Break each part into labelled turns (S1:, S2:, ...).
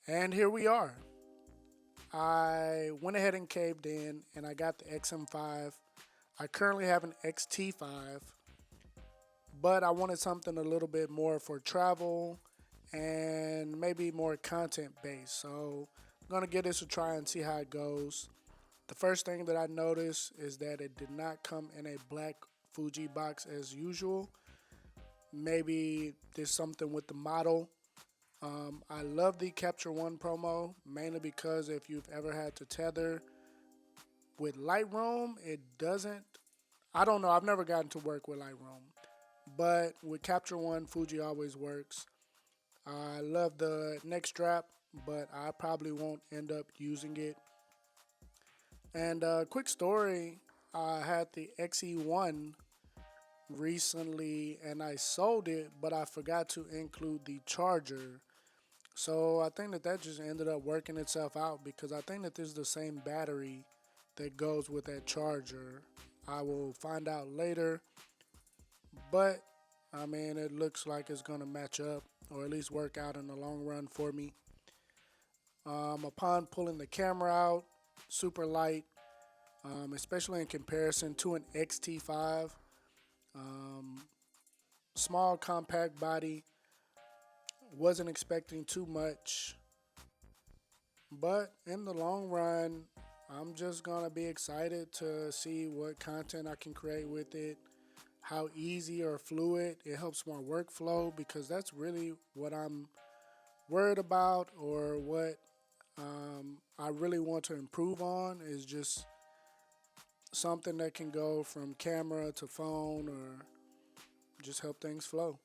S1: And here we are. I went ahead and caved in and I got the X-M5. I currently have an X-T5, but I wanted something a little bit more for travel and maybe more content based. So I'm going to give this a try and see how it goes. The first thing that I noticed is that it did not come in a black Fuji box as usual. Maybe there's something with the model. I love the Capture One promo mainly because if you've ever had to tether with Lightroom, it doesn't. I don't know. I've never gotten to work with Lightroom, but with Capture One, Fuji always works. I love the neck strap, but I probably won't end up using it. And quick story: I had the XE1 recently and I sold it, but I forgot to include the charger. So I think that just ended up working itself out because I think that this is the same battery that goes with that charger. I will find out later, but I mean, it looks like it's going to match up or at least work out in the long run for me. Upon pulling the camera out, super light, especially in comparison to an XT5. Small, compact body. Wasn't expecting too much, but in the long run, I'm just gonna be excited to see what content I can create with it, how easy or fluid it helps my workflow, because that's really what I'm worried about, or what I really want to improve on is just something that can go from camera to phone or just help things flow.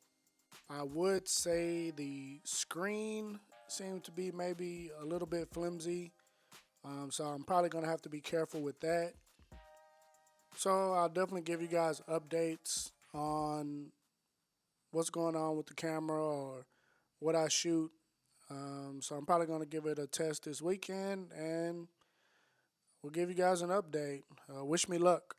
S1: I would say the screen seemed to be maybe a little bit flimsy, so I'm probably going to have to be careful with that. So I'll definitely give you guys updates on what's going on with the camera or what I shoot. So I'm probably going to give it a test this weekend and we'll give you guys an update. Wish me luck.